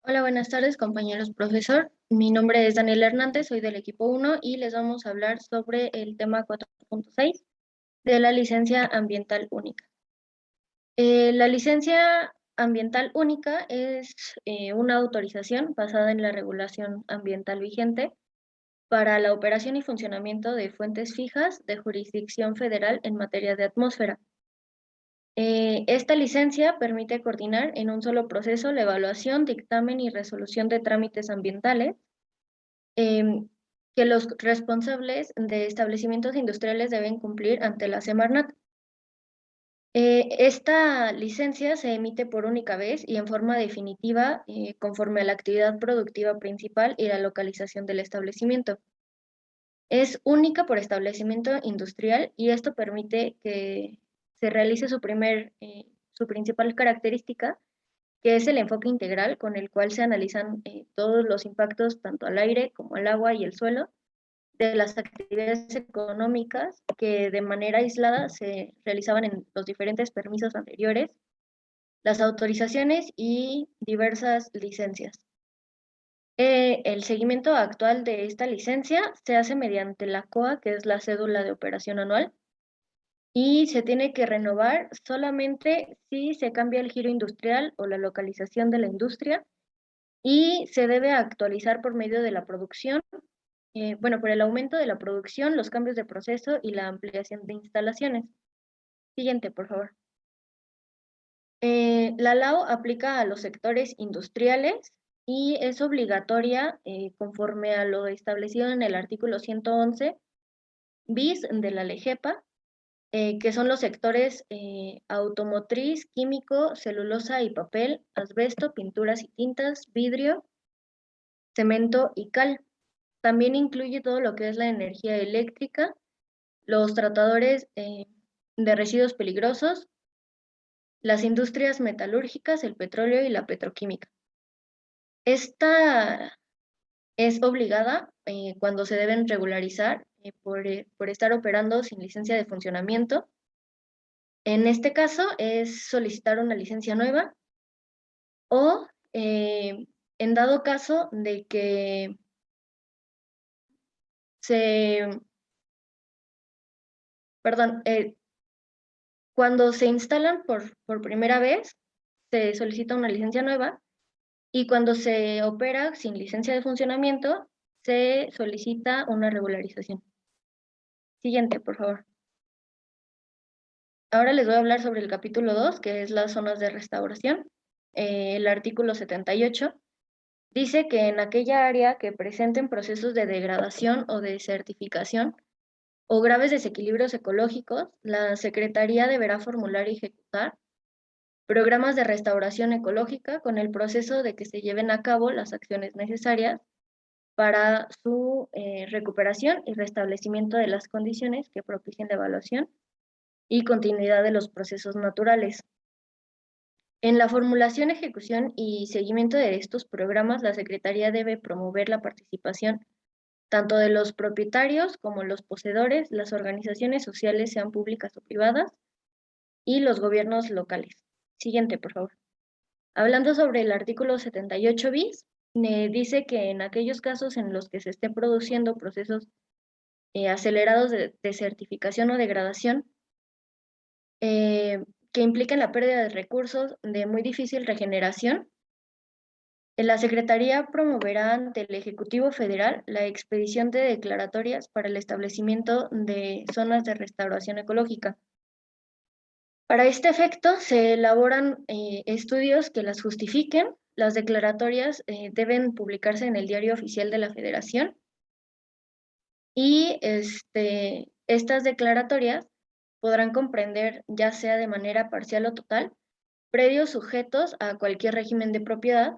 Hola, buenas tardes, compañeros profesor. Mi nombre es Daniel Hernández, soy del equipo 1 y les vamos a hablar sobre el tema 4.6 de la licencia ambiental única. La licencia ambiental única es una autorización basada en la regulación ambiental vigente para la operación y funcionamiento de fuentes fijas de jurisdicción federal en materia de atmósfera. Esta licencia permite coordinar en un solo proceso la evaluación, dictamen y resolución de trámites ambientales em, que los responsables de establecimientos industriales deben cumplir ante la Semarnat. Esta licencia se emite por única vez y en forma definitiva conforme a la actividad productiva principal y la localización del establecimiento. Es única por establecimiento industrial y esto permite que se realice su principal característica, que es el enfoque integral con el cual se analizan todos los impactos tanto al aire como al agua y el suelo de las actividades económicas que de manera aislada se realizaban en los diferentes permisos anteriores, las autorizaciones y diversas licencias. El seguimiento actual de esta licencia se hace mediante la COA, que es la cédula de operación anual, y se tiene que renovar solamente si se cambia el giro industrial o la localización de la industria y se debe actualizar por medio de la producción, por el aumento de la producción, los cambios de proceso y la ampliación de instalaciones. Siguiente, por favor. La LAO aplica a los sectores industriales y es obligatoria conforme a lo establecido en el artículo 111 bis de la LEGEPA, que son los sectores automotriz, químico, celulosa y papel, asbesto, pinturas y tintas, vidrio, cemento y cal. También incluye todo lo que es la energía eléctrica, los tratadores de residuos peligrosos, las industrias metalúrgicas, el petróleo y la petroquímica. Esta es obligada cuando se deben regularizar por estar operando sin licencia de funcionamiento. En este caso es solicitar una licencia nueva o en dado caso de que se, perdón, cuando se instalan por primera vez, se solicita una licencia nueva y cuando se opera sin licencia de funcionamiento, se solicita una regularización. Siguiente, por favor. Ahora les voy a hablar sobre el capítulo 2, que es las zonas de restauración. El artículo 78 dice que en aquella área que presenten procesos de degradación o de desertificación o graves desequilibrios ecológicos, la Secretaría deberá formular y ejecutar programas de restauración ecológica con el proceso de que se lleven a cabo las acciones necesarias para su recuperación y restablecimiento de las condiciones que propicien la evaluación y continuidad de los procesos naturales. En la formulación, ejecución y seguimiento de estos programas, la Secretaría debe promover la participación tanto de los propietarios como los poseedores, las organizaciones sociales, sean públicas o privadas, y los gobiernos locales. Siguiente, por favor. Hablando sobre el artículo 78 bis, dice que en aquellos casos en los que se estén produciendo procesos acelerados de desertificación o degradación, que impliquen la pérdida de recursos de muy difícil regeneración, la Secretaría promoverá ante el Ejecutivo Federal la expedición de declaratorias para el establecimiento de zonas de restauración ecológica. Para este efecto, se elaboran estudios que las justifiquen. Las declaratorias deben publicarse en el Diario Oficial de la Federación y estas declaratorias podrán comprender, ya sea de manera parcial o total, predios sujetos a cualquier régimen de propiedad,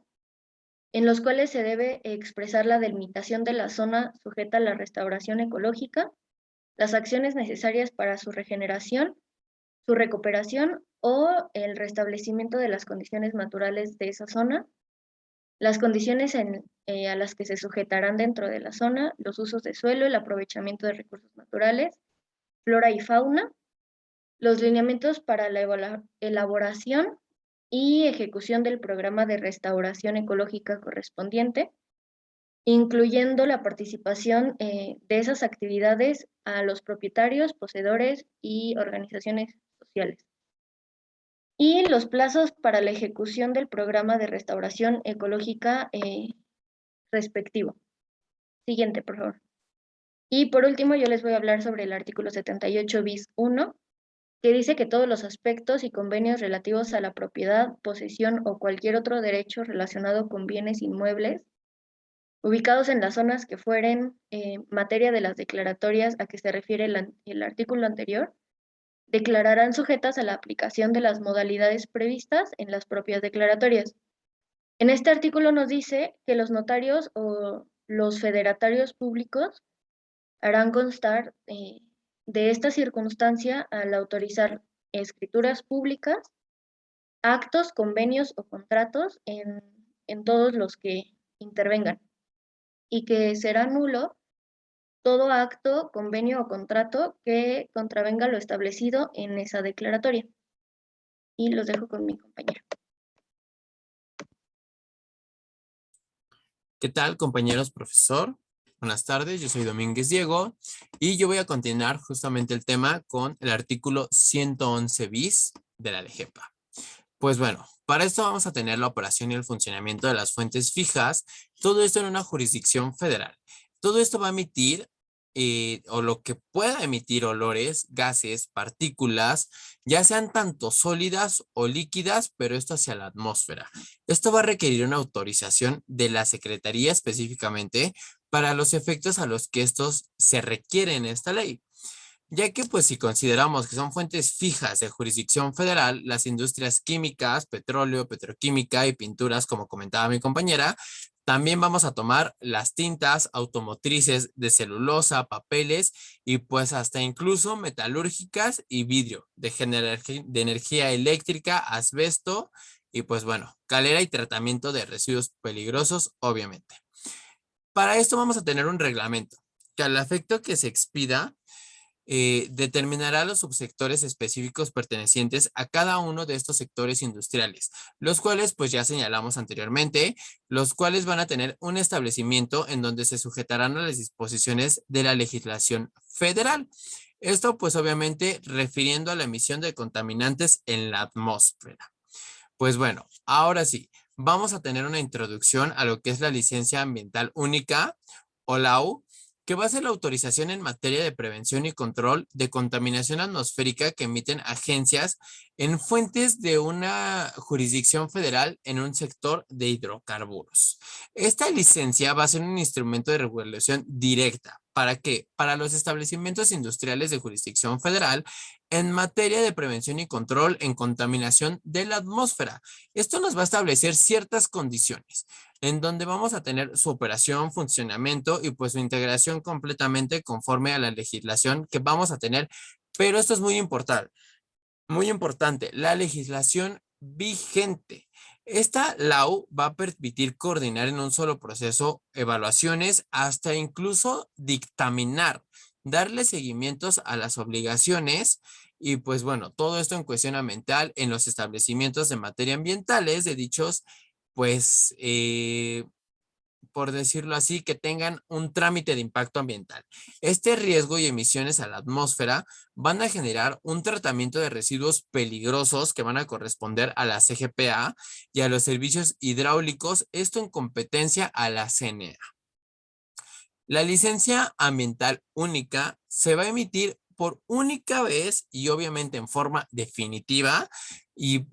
en los cuales se debe expresar la delimitación de la zona sujeta a la restauración ecológica, las acciones necesarias para su regeneración, su recuperación o el restablecimiento de las condiciones naturales de esa zona, las condiciones a las que se sujetarán dentro de la zona, los usos de suelo, el aprovechamiento de recursos naturales, flora y fauna, los lineamientos para la elaboración y ejecución del programa de restauración ecológica correspondiente, incluyendo la participación de esas actividades a los propietarios, poseedores y organizaciones sociales. Y los plazos para la ejecución del programa de restauración ecológica respectivo. Siguiente, por favor. Y por último, yo les voy a hablar sobre el artículo 78 bis 1, que dice que todos los aspectos y convenios relativos a la propiedad, posesión o cualquier otro derecho relacionado con bienes inmuebles ubicados en las zonas que fueren materia de las declaratorias a que se refiere el artículo anterior, declararán sujetas a la aplicación de las modalidades previstas en las propias declaratorias. En este artículo nos dice que los notarios o los federatarios públicos harán constar de esta circunstancia al autorizar escrituras públicas, actos, convenios o contratos en todos los que intervengan, y que será nulo todo acto, convenio o contrato que contravenga lo establecido en esa declaratoria. Y los dejo con mi compañero. ¿Qué tal, compañeros, profesor? Buenas tardes, yo soy Domínguez Diego y yo voy a continuar justamente el tema con el artículo 111 bis de la LGEPA. Pues bueno, para esto vamos a tener la operación y el funcionamiento de las fuentes fijas, todo esto en una jurisdicción federal. Todo esto va a emitir o lo que pueda emitir olores, gases, partículas, ya sean tanto sólidas o líquidas, pero esto hacia la atmósfera. Esto va a requerir una autorización de la Secretaría específicamente para los efectos a los que estos se requieren en esta ley. Ya que pues si consideramos que son fuentes fijas de jurisdicción federal, las industrias químicas, petróleo, petroquímica y pinturas, como comentaba mi compañera, también vamos a tomar las tintas automotrices de celulosa, papeles y pues hasta incluso metalúrgicas y vidrio, de energía eléctrica, asbesto y pues bueno, calera y tratamiento de residuos peligrosos, obviamente. Para esto vamos a tener un reglamento que al efecto que se expida, determinará los subsectores específicos pertenecientes a cada uno de estos sectores industriales, los cuales pues ya señalamos anteriormente, los cuales van a tener un establecimiento en donde se sujetarán a las disposiciones de la legislación federal. Esto pues obviamente refiriendo a la emisión de contaminantes en la atmósfera. Pues bueno, ahora sí, vamos a tener una introducción a lo que es la licencia ambiental única o LAU, que va a ser la autorización en materia de prevención y control de contaminación atmosférica que emiten agencias en fuentes de una jurisdicción federal en un sector de hidrocarburos. Esta licencia va a ser un instrumento de regulación directa. ¿Para qué? Para los establecimientos industriales de jurisdicción federal en materia de prevención y control en contaminación de la atmósfera. Esto nos va a establecer ciertas condiciones en donde vamos a tener su operación, funcionamiento y pues su integración completamente conforme a la legislación que vamos a tener. Pero esto es muy importante, la legislación vigente. Esta LAU va a permitir coordinar en un solo proceso evaluaciones hasta incluso dictaminar, darle seguimientos a las obligaciones y pues bueno, todo esto en cuestión ambiental en los establecimientos de materia ambientales de dichos pues por decirlo así, que tengan un trámite de impacto ambiental. Este riesgo y emisiones a la atmósfera van a generar un tratamiento de residuos peligrosos que van a corresponder a la CGPA y a los servicios hidráulicos, esto en competencia a la CNA. La licencia ambiental única se va a emitir por única vez y obviamente en forma definitiva,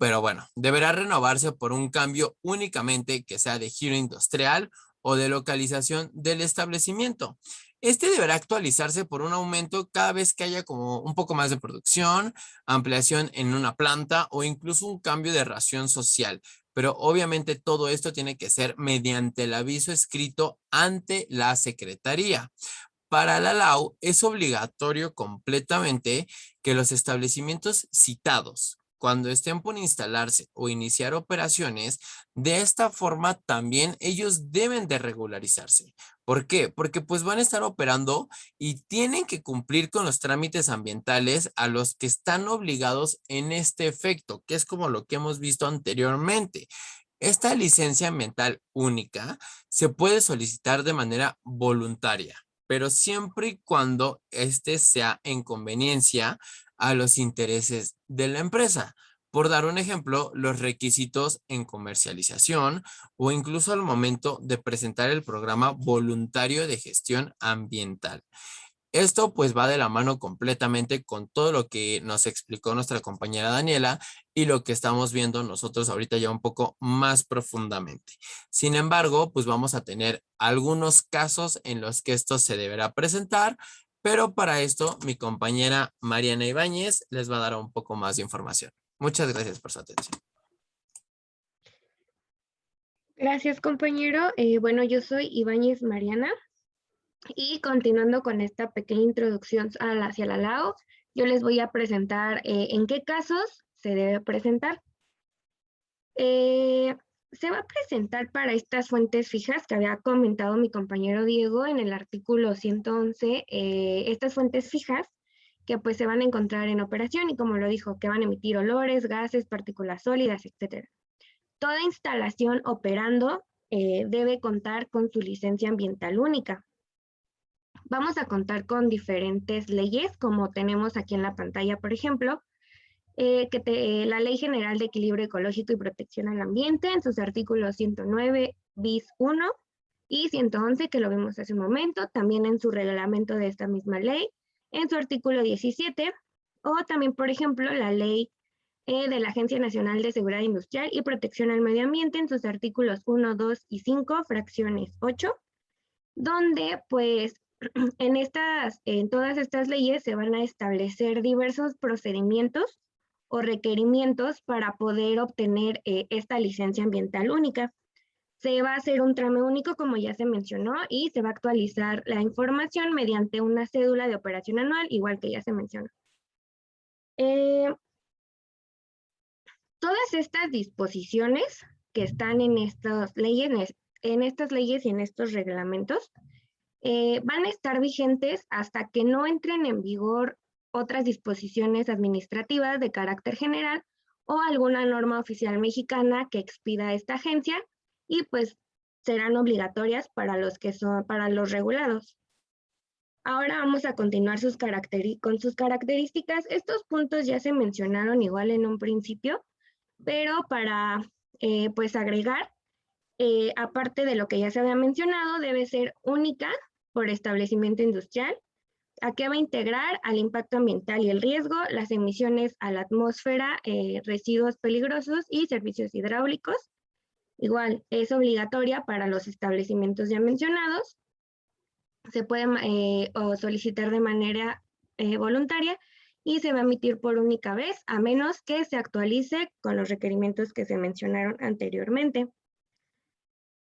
pero bueno, deberá renovarse por un cambio únicamente que sea de giro industrial o de localización del establecimiento. Este deberá actualizarse por un aumento cada vez que haya como un poco más de producción, ampliación en una planta o incluso un cambio de ración social. Pero obviamente todo esto tiene que ser mediante el aviso escrito ante la Secretaría. Para la LAU es obligatorio completamente que los establecimientos citados cuando estén por instalarse o iniciar operaciones, de esta forma también ellos deben de regularizarse. ¿Por qué? Porque pues van a estar operando y tienen que cumplir con los trámites ambientales a los que están obligados en este efecto, que es como lo que hemos visto anteriormente. Esta licencia ambiental única se puede solicitar de manera voluntaria, pero siempre y cuando este sea en conveniencia a los intereses de la empresa. Por dar un ejemplo, los requisitos en comercialización o incluso al momento de presentar el programa voluntario de gestión ambiental. Esto pues va de la mano completamente con todo lo que nos explicó nuestra compañera Daniela y lo que estamos viendo nosotros ahorita ya un poco más profundamente. Sin embargo, pues vamos a tener algunos casos en los que esto se deberá presentar, pero para esto mi compañera Mariana Ibáñez les va a dar un poco más de información. Muchas gracias por su atención. Gracias, compañero. Bueno, yo soy Ibáñez Mariana y continuando con esta pequeña introducción hacia la LAO, yo les voy a presentar en qué casos se debe presentar. Se va a presentar para estas fuentes fijas que había comentado mi compañero Diego en el artículo 111, estas fuentes fijas que pues se van a encontrar en operación y como lo dijo, que van a emitir olores, gases, partículas sólidas, etcétera. Toda instalación operando debe contar con su licencia ambiental única. Vamos a contar con diferentes leyes, como tenemos aquí en la pantalla, por ejemplo, la Ley General de Equilibrio Ecológico y Protección al Ambiente, en sus artículos 109 bis 1 y 111, que lo vimos hace un momento, también en su reglamento de esta misma ley, en su artículo 17, o también, por ejemplo, la Ley de la Agencia Nacional de Seguridad Industrial y Protección al Medio Ambiente en sus artículos 1, 2 y 5, fracciones 8, donde pues en todas estas leyes se van a establecer diversos procedimientos o requerimientos para poder obtener esta licencia ambiental única. Se va a hacer un trámite único, como ya se mencionó, y se va a actualizar la información mediante una cédula de operación anual, igual que ya se mencionó. Todas estas disposiciones que están en estas leyes y en estos reglamentos van a estar vigentes hasta que no entren en vigor otras disposiciones administrativas de carácter general o alguna norma oficial mexicana que expida esta agencia y pues serán obligatorias para los regulados. Ahora vamos a continuar con sus características. Estos puntos ya se mencionaron igual en un principio, pero para pues agregar, aparte de lo que ya se había mencionado, debe ser única por establecimiento industrial. Aquí va a integrar al impacto ambiental y el riesgo, las emisiones a la atmósfera, residuos peligrosos y servicios hidráulicos. Igual, es obligatoria para los establecimientos ya mencionados. Se puede solicitar de manera voluntaria y se va a emitir por única vez, a menos que se actualice con los requerimientos que se mencionaron anteriormente.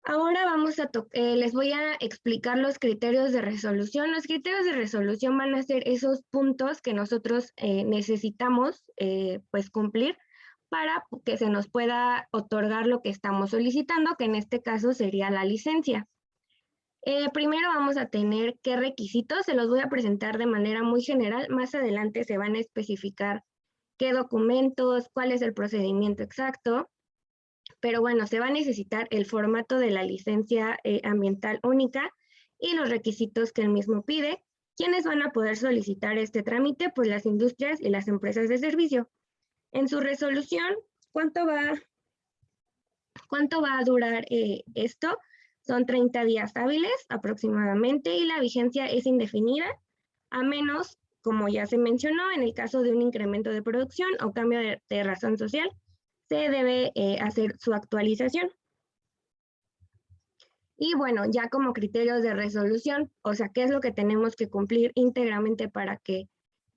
Ahora les voy a explicar los criterios de resolución. Los criterios de resolución van a ser esos puntos que nosotros necesitamos pues cumplir para que se nos pueda otorgar lo que estamos solicitando, que en este caso sería la licencia. Primero vamos a tener qué requisitos, se los voy a presentar de manera muy general. Más adelante se van a especificar qué documentos, cuál es el procedimiento exacto. Pero bueno, se va a necesitar el formato de la licencia ambiental única y los requisitos que el mismo pide. ¿Quiénes van a poder solicitar este trámite? Pues las industrias y las empresas de servicio. En su resolución, ¿cuánto va a durar esto? Son 30 días hábiles aproximadamente y la vigencia es indefinida, a menos, como ya se mencionó, en el caso de un incremento de producción o cambio de razón social, se debe hacer su actualización. Y bueno, ya como criterios de resolución, o sea, ¿qué es lo que tenemos que cumplir íntegramente para que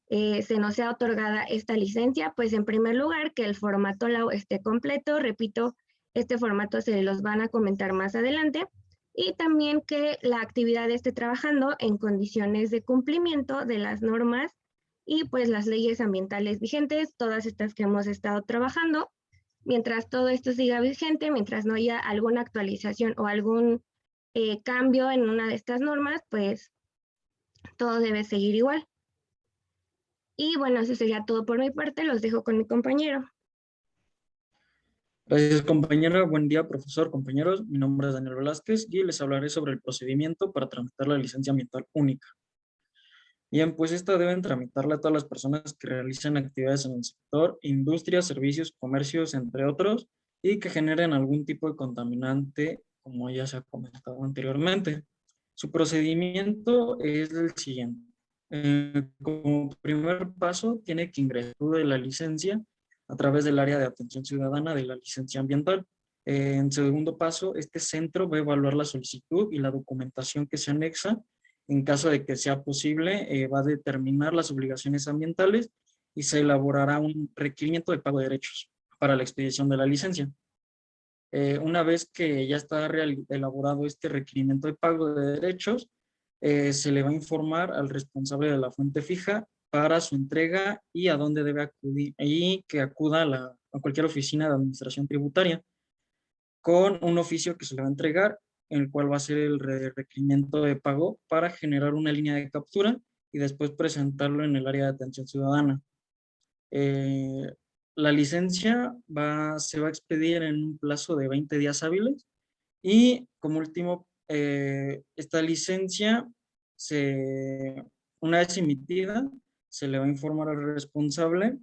se nos sea otorgada esta licencia? Pues en primer lugar, que el formato LAO esté completo. Repito, este formato se los van a comentar más adelante. Y también que la actividad esté trabajando en condiciones de cumplimiento de las normas y pues las leyes ambientales vigentes, todas estas que hemos estado trabajando. Mientras todo esto siga vigente, mientras no haya alguna actualización o algún cambio en una de estas normas, pues todo debe seguir igual. Y bueno, eso sería todo por mi parte, los dejo con mi compañero. Gracias, compañera. Buen día, profesor, compañeros. Mi nombre es Daniel Velázquez y les hablaré sobre el procedimiento para tramitar la licencia ambiental única. Bien, pues esta deben tramitarla a todas las personas que realicen actividades en el sector, industria, servicios, comercios, entre otros, y que generen algún tipo de contaminante, como ya se ha comentado anteriormente. Su procedimiento es el siguiente. Como primer paso, tiene que ingresar de la licencia a través del área de atención ciudadana de la licencia ambiental. En segundo paso, este centro va a evaluar la solicitud y la documentación que se anexa. En caso de que sea posible, va a determinar las obligaciones ambientales y se elaborará un requerimiento de pago de derechos para la expedición de la licencia. Una vez que ya está elaborado este requerimiento de pago de derechos, se le va a informar al responsable de la fuente fija para su entrega y a dónde debe acudir, y que acuda a cualquier oficina de administración tributaria con un oficio que se le va a entregar, en el cual va a ser el requerimiento de pago para generar una línea de captura y después presentarlo en el área de atención ciudadana. La licencia se va a expedir en un plazo de 20 días hábiles y como último, esta licencia, una vez emitida, se le va a informar al responsable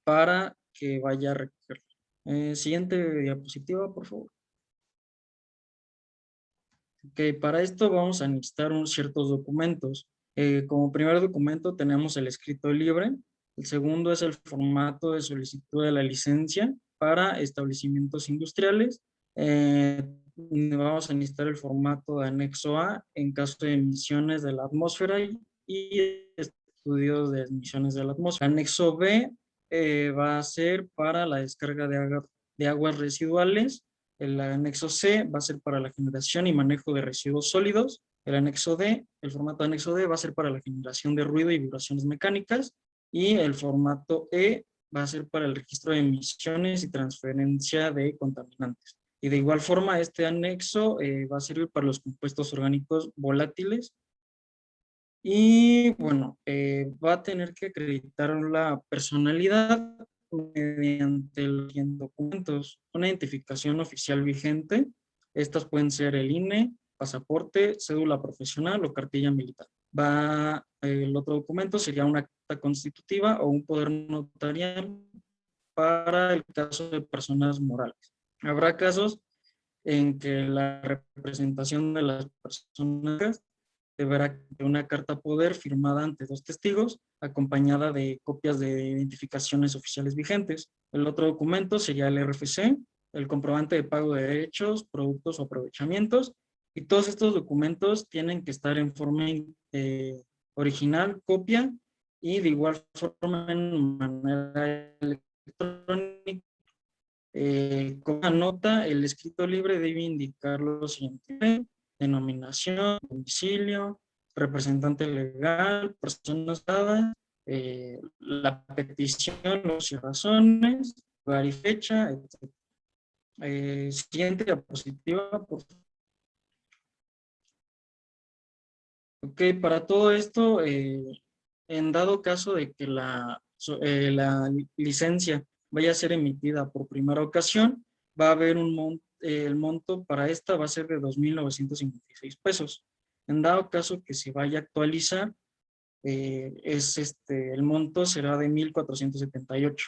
para que vaya a recogerla. Siguiente diapositiva, por favor. Ok, para esto vamos a necesitar ciertos documentos. Como primer documento tenemos el escrito libre. El segundo es el formato de solicitud de la licencia para establecimientos industriales. Vamos a necesitar el formato de anexo A en caso de emisiones de la atmósfera y estudios de emisiones de la atmósfera. Anexo B va a ser para la descarga de aguas residuales. El anexo C va a ser para la generación y manejo de residuos sólidos. El anexo D, el formato anexo D va a ser para la generación de ruido y vibraciones mecánicas. Y el formato E va a ser para el registro de emisiones y transferencia de contaminantes. Y de igual forma, este anexo va a servir para los compuestos orgánicos volátiles. Y bueno, va a tener que acreditar la personalidad mediante los documentos, una identificación oficial vigente. Estas pueden ser el INE, pasaporte, cédula profesional o cartilla militar. El otro documento sería una acta constitutiva o un poder notarial para el caso de personas morales. Habrá casos en que la representación de las personas deberá de una carta poder firmada ante 2 testigos, acompañada de copias de identificaciones oficiales vigentes. El otro documento sería el RFC, el comprobante de pago de derechos, productos o aprovechamientos, y todos estos documentos tienen que estar en forma original, copia, y de igual forma en manera electrónica. Con una nota, el escrito libre debe indicar lo siguiente: denominación, domicilio, representante legal, personas dadas, la petición, los y razones, lugar y fecha, etc. Siguiente diapositiva, por favor. Ok, para todo esto, en dado caso de que la licencia vaya a ser emitida por primera ocasión, va a haber el monto para esta va a ser de 2,956 pesos. En dado caso que se vaya a actualizar, el monto será de 1,478.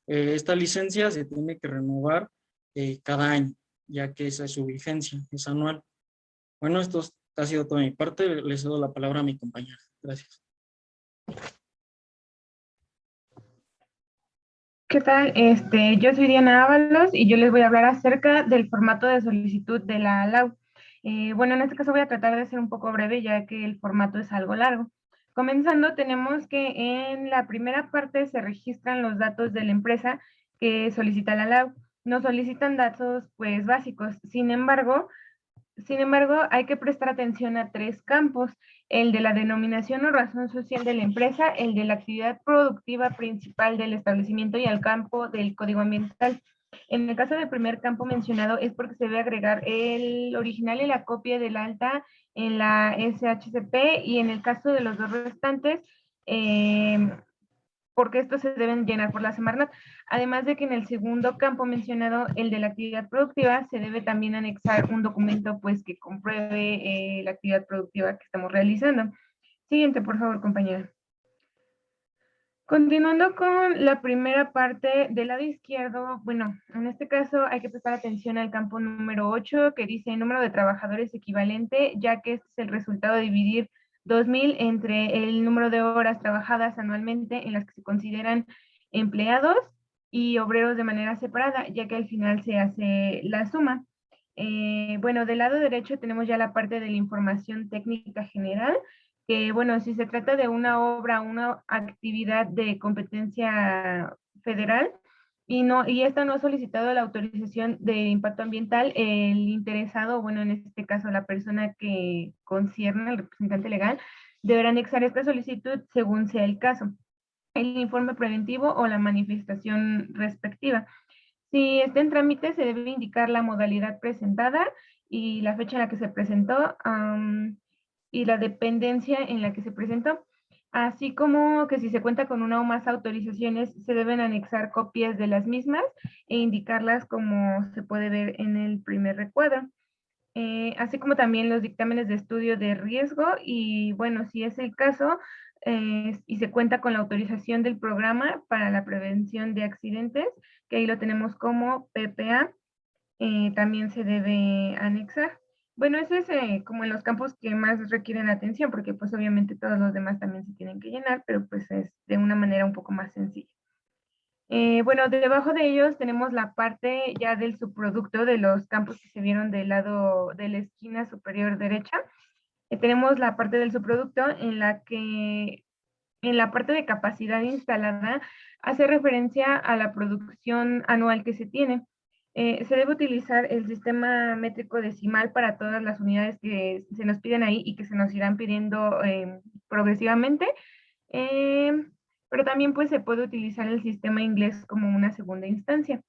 Esta licencia se tiene que renovar cada año, ya que esa es su vigencia, es anual. Bueno, esto ha sido toda mi parte. Le cedo la palabra a mi compañera. Gracias. ¿Qué tal? Yo soy Diana Ábalos y yo les voy a hablar acerca del formato de solicitud de la ALAU. Bueno, en este caso voy a tratar de ser un poco breve ya que el formato es algo largo. Comenzando, tenemos que en la primera parte se registran los datos de la empresa que solicita la ALAU. Nos solicitan datos pues básicos. Sin embargo, Sin embargo, hay que prestar atención a 3 campos: el de la denominación o razón social de la empresa, el de la actividad productiva principal del establecimiento y el campo del código ambiental. En el caso del primer campo mencionado es porque se debe agregar el original y la copia del alta en la SHCP, y en el caso de los 2 restantes, porque estos se deben llenar por la Semarnat. Además de que en el segundo campo mencionado, el de la actividad productiva, se debe también anexar un documento pues que compruebe la actividad productiva que estamos realizando. Siguiente, por favor, compañera. Continuando con la primera parte del lado izquierdo, bueno, en este caso hay que prestar atención al campo número 8, que dice número de trabajadores equivalente, ya que este es el resultado de dividir 2000 entre el número de horas trabajadas anualmente en las que se consideran empleados y obreros de manera separada, ya que al final se hace la suma. Bueno, del lado derecho tenemos ya la parte de la información técnica general, que bueno, si se trata de una obra, una actividad de competencia federal y esta no ha solicitado la autorización de impacto ambiental, el interesado, bueno, en este caso la persona que concierne, el representante legal, deberá anexar esta solicitud según sea el caso, el informe preventivo o la manifestación respectiva. Si está en trámite, se debe indicar la modalidad presentada y la fecha en la que se presentó, y la dependencia en la que se presentó, así como que si se cuenta con una o más autorizaciones, se deben anexar copias de las mismas e indicarlas como se puede ver en el primer recuadro. Así como también los dictámenes de estudio de riesgo y, bueno, si es el caso, y se cuenta con la autorización del programa para la prevención de accidentes, que ahí lo tenemos como PPA, también se debe anexar. Bueno, ese es como en los campos que más requieren atención, porque pues obviamente todos los demás también se tienen que llenar, pero pues es de una manera un poco más sencilla. Bueno, debajo de ellos tenemos la parte ya del subproducto de los campos que se vieron del lado de la esquina superior derecha. Tenemos la parte del subproducto en la que en la parte de capacidad instalada hace referencia a la producción anual que se tiene. Se debe utilizar el sistema métrico decimal para todas las unidades que se nos piden ahí y que se nos irán pidiendo progresivamente. Pero también pues se puede utilizar el sistema inglés como una segunda instancia.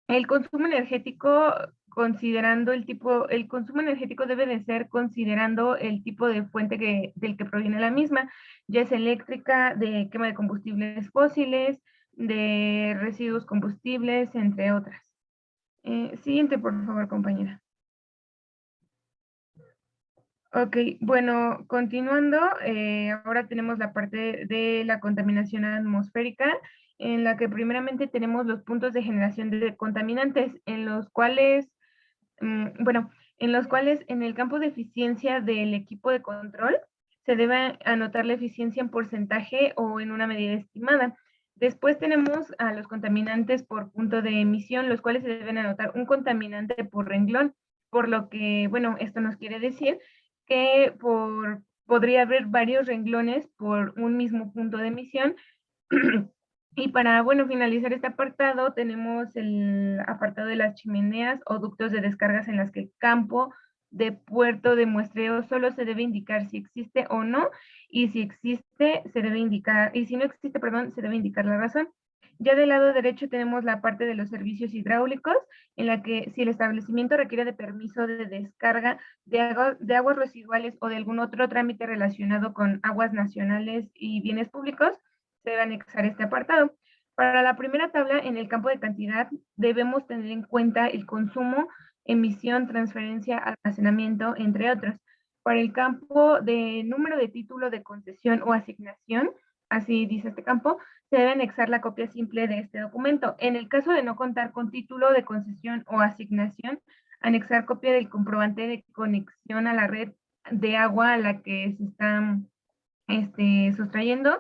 El consumo energético, considerando el consumo energético debe de ser considerando el tipo de fuente del que proviene la misma, ya es eléctrica, de quema de combustibles fósiles, de residuos combustibles, entre otras. Siguiente, por favor, compañera. Ok, bueno, continuando, ahora tenemos la parte de la contaminación atmosférica, en la que primeramente tenemos los puntos de generación de contaminantes, en los cuales, bueno, en los cuales en el campo de eficiencia del equipo de control se debe anotar la eficiencia en porcentaje o en una medida estimada. Después tenemos a los contaminantes por punto de emisión, los cuales se deben anotar un contaminante por renglón, por lo que, bueno, esto nos quiere decir que podría haber varios renglones por un mismo punto de emisión. Y para, bueno, finalizar este apartado, tenemos el apartado de las chimeneas o ductos de descargas en las que el campo de puerto de muestreo solo se debe indicar si existe o no, y si existe, se debe indicar, y si no existe, perdón, se debe indicar la razón. Ya del lado derecho tenemos la parte de los servicios hidráulicos, en la que si el establecimiento requiere de permiso de descarga de aguas residuales o de algún otro trámite relacionado con aguas nacionales y bienes públicos, se debe anexar este apartado. Para la primera tabla, en el campo de cantidad, debemos tener en cuenta el consumo, emisión, transferencia, almacenamiento, entre otros. Para el campo de número de título de concesión o asignación, así dice este campo, se debe anexar la copia simple de este documento. En el caso de no contar con título de concesión o asignación, anexar copia del comprobante de conexión a la red de agua a la que se está sustrayendo,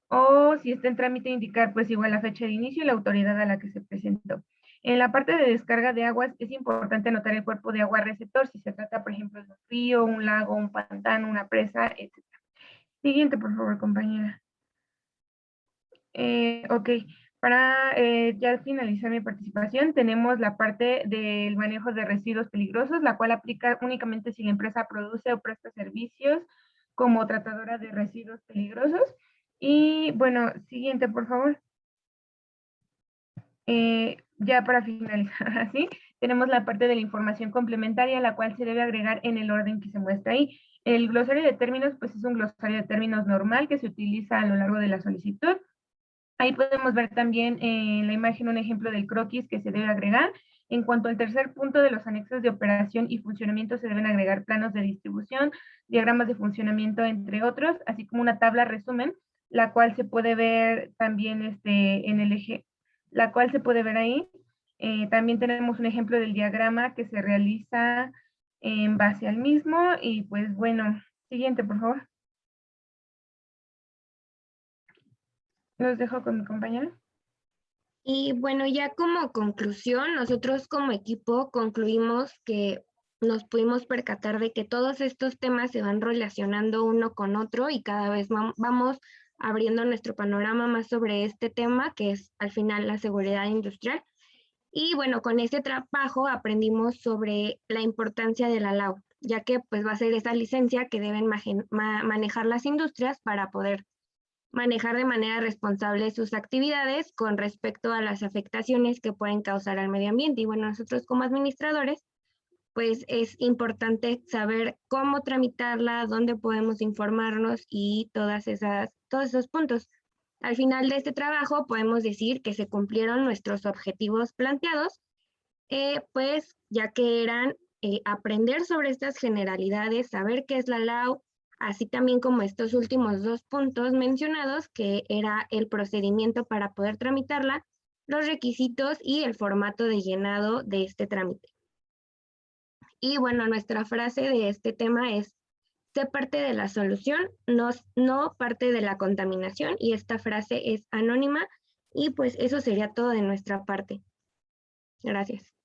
o si está en trámite indicar pues igual la fecha de inicio y la autoridad a la que se presentó. En la parte de descarga de aguas es importante anotar el cuerpo de agua receptor, si se trata por ejemplo de un río, un lago, un pantano, una presa, etc. Siguiente, por favor, compañera. Ok, Para ya finalizar mi participación, tenemos la parte del manejo de residuos peligrosos, la cual aplica únicamente si la empresa produce o presta servicios como tratadora de residuos peligrosos. Y bueno, siguiente, por favor. Ya para finalizar, así, tenemos la parte de la información complementaria, la cual se debe agregar en el orden que se muestra ahí. El glosario de términos, pues es un glosario de términos normal que se utiliza a lo largo de la solicitud. Ahí podemos ver también en la imagen un ejemplo del croquis que se debe agregar. En cuanto al tercer punto de los anexos de operación y funcionamiento, se deben agregar planos de distribución, diagramas de funcionamiento, entre otros, así como una tabla resumen, la cual se puede ver también en el eje, la cual se puede ver ahí. También tenemos un ejemplo del diagrama que se realiza en base al mismo. Y pues bueno, siguiente, por favor. Los dejo con mi compañera. Y bueno, ya como conclusión, nosotros como equipo concluimos que nos pudimos percatar de que todos estos temas se van relacionando uno con otro y cada vez vamos abriendo nuestro panorama más sobre este tema, que es al final la seguridad industrial. Y bueno, con este trabajo aprendimos sobre la importancia de la LAU, ya que pues va a ser esa licencia que deben manejar las industrias para poder manejar de manera responsable sus actividades con respecto a las afectaciones que pueden causar al medio ambiente. Y bueno, nosotros como administradores, pues es importante saber cómo tramitarla, dónde podemos informarnos y todos esos puntos. Al final de este trabajo podemos decir que se cumplieron nuestros objetivos planteados, pues ya que eran aprender sobre estas generalidades, saber qué es la LAU, así también como estos últimos 2 puntos mencionados, que era el procedimiento para poder tramitarla, los requisitos y el formato de llenado de este trámite. Y bueno, nuestra frase de este tema es: sé parte de la solución, no parte de la contaminación, y esta frase es anónima, y pues eso sería todo de nuestra parte. Gracias.